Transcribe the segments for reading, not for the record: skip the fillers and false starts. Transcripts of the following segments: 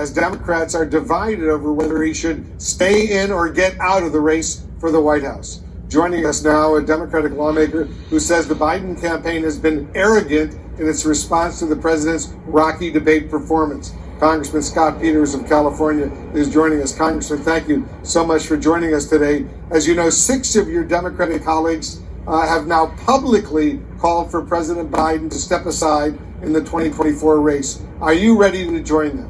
as Democrats are divided over whether he should stay in or get out of the race for the White House. Joining us now, a Democratic lawmaker who says the Biden campaign has been arrogant in its response to the president's rocky debate performance. Congressman Scott Peters of California is joining us. Congressman, thank you so much for joining us today. As you know, 6 of your Democratic colleagues have now publicly called for President Biden to step aside in the 2024 race. Are you ready to join them?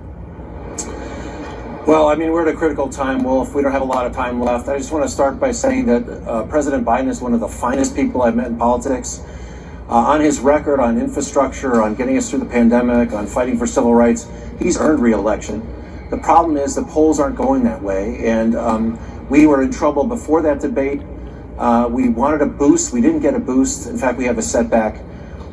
Well, I mean, we're at a critical time, Wolf. We don't have a lot of time left. I just want to start by saying that President Biden is one of the finest people I've met in politics. On his record on infrastructure, on getting us through the pandemic, on fighting for civil rights, he's earned re-election. The problem is the polls aren't going that way, and we were in trouble before that debate. We wanted a boost. We didn't get a boost. In fact, we have a setback,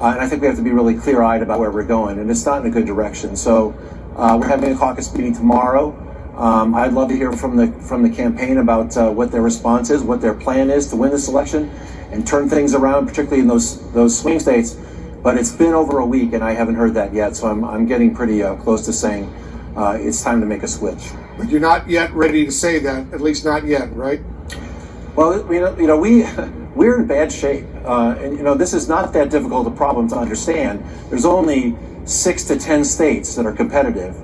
and I think we have to be really clear-eyed about where we're going, and it's not in a good direction. So we're having a caucus meeting tomorrow. I'd love to hear from the campaign about what their response is, what their plan is to win this election and turn things around, particularly in those swing states. But it's been over a week and I haven't heard that yet, so I'm getting pretty close to saying it's time to make a switch. But you're not yet ready to say that, at least not yet, right? Well, we're in bad shape, and this is not that difficult a problem to understand. There's only 6 to 10 states that are competitive.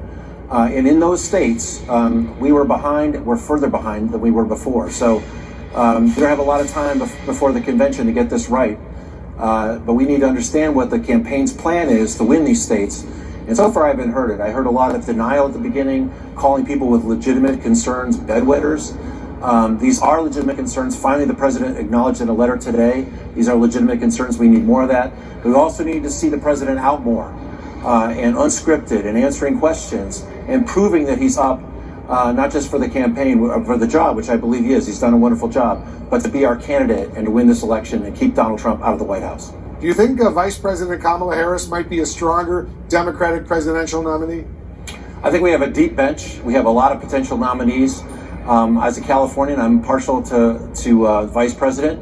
And in those states, we're further behind than we were before. So we don't have a lot of time before the convention to get this right. But we need to understand what the campaign's plan is to win these states. And so far I haven't heard it. I heard a lot of denial at the beginning, calling people with legitimate concerns bedwetters. These are legitimate concerns. Finally, the president acknowledged in a letter today, these are legitimate concerns. We need more of that. But we also need to see the president out more. And unscripted and answering questions and proving that he's up, not just for the campaign, for the job, which I believe he is. He's done a wonderful job, but to be our candidate and to win this election and keep Donald Trump out of the White House. Do you think Vice President Kamala Harris might be a stronger Democratic presidential nominee? I think we have a deep bench. We have a lot of potential nominees. As a Californian, I'm partial to Vice President.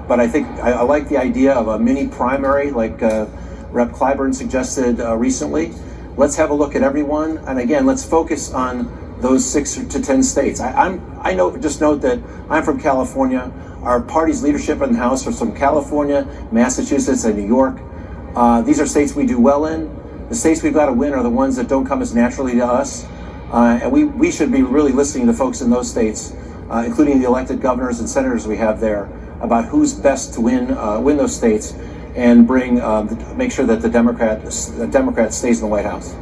But I think I like the idea of a mini primary like Rep. Clyburn suggested recently. Let's have a look at everyone. And again, let's focus on those 6 to 10 states. Just note that I'm from California. Our party's leadership in the House is from California, Massachusetts, and New York. These are states we do well in. The states we've got to win are the ones that don't come as naturally to us. And we should be really listening to folks in those states, including the elected governors and senators we have there, about who's best to win those states and make sure that the Democrat stays in the White House.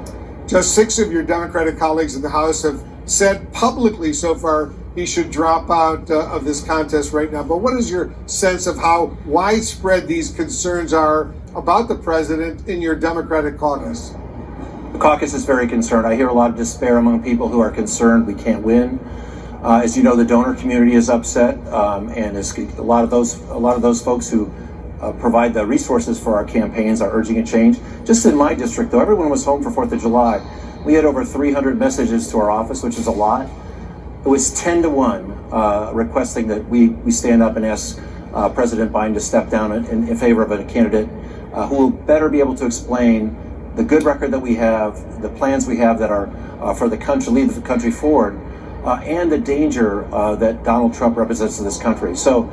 Just 6 of your Democratic colleagues in the House have said publicly so far he should drop out of this contest right now. But what is your sense of how widespread these concerns are about the president in your Democratic caucus? The caucus is very concerned. I hear a lot of despair among people who are concerned we can't win. As you know, the donor community is upset, and a lot of those folks who provide the resources for our campaigns are urging a change. Just in my district, though, everyone was home for 4th of July. We had over 300 messages to our office, which is a lot. It was 10 to 1 requesting that we stand up and ask President Biden to step down in favor of a candidate who will better be able to explain the good record that we have, the plans we have that are for the country, lead the country forward, and the danger that Donald Trump represents to this country. So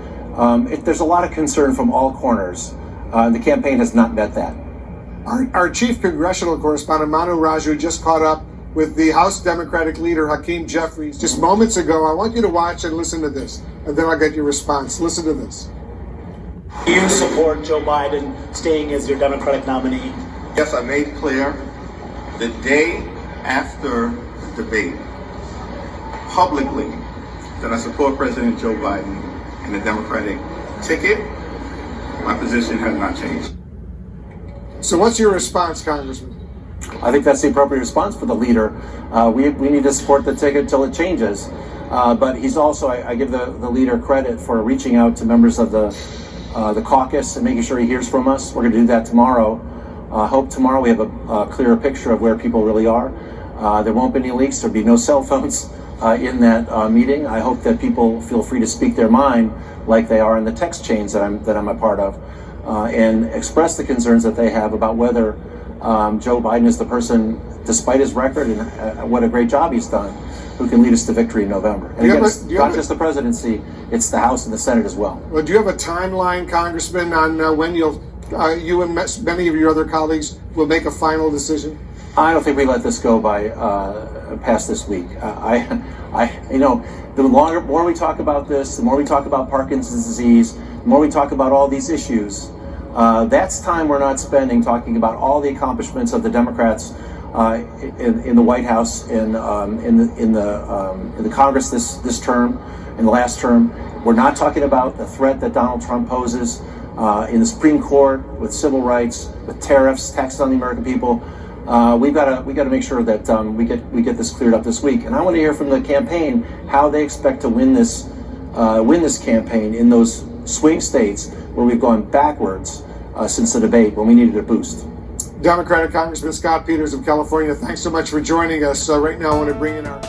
there's a lot of concern from all corners. The campaign has not met that. Our chief congressional correspondent, Manu Raju, just caught up with the House Democratic leader, Hakeem Jeffries, just moments ago. I want you to watch and listen to this, and then I'll get your response. Listen to this. Do you support Joe Biden staying as your Democratic nominee? Yes, I made clear the day after the debate publicly that I support President Joe Biden and the Democratic ticket. My position has not changed. So what's your response, Congressman? I think that's the appropriate response for the leader. We need to support the ticket until it changes. But he's also, I give the leader credit for reaching out to members of the caucus and making sure he hears from us. We're going to do that tomorrow. I hope tomorrow we have a clearer picture of where people really are. There won't be any leaks. There'll be no cell phones in that meeting. I hope that people feel free to speak their mind like they are in the text chains that I'm a part of, and express the concerns that they have about whether Joe Biden is the person, despite his record and what a great job he's done, who can lead us to victory in November. And again, it's not just the presidency, it's the House and the Senate as well. Well, do you have a timeline, Congressman, on when you and many of your other colleagues will make a final decision? I don't think we let this go by past this week. The more we talk about this, the more we talk about Parkinson's disease, the more we talk about all these issues, that's time we're not spending talking about all the accomplishments of the Democrats in the White House, in the Congress this term, in the last term. We're not talking about the threat that Donald Trump poses in the Supreme Court with civil rights, with tariffs, taxes on the American people. We've got to make sure that we get this cleared up this week. And I want to hear from the campaign how they expect to win this campaign in those swing states where we've gone backwards since the debate when we needed a boost. Democratic Congressman Scott Peters of California, thanks so much for joining us. Right now I want to bring in our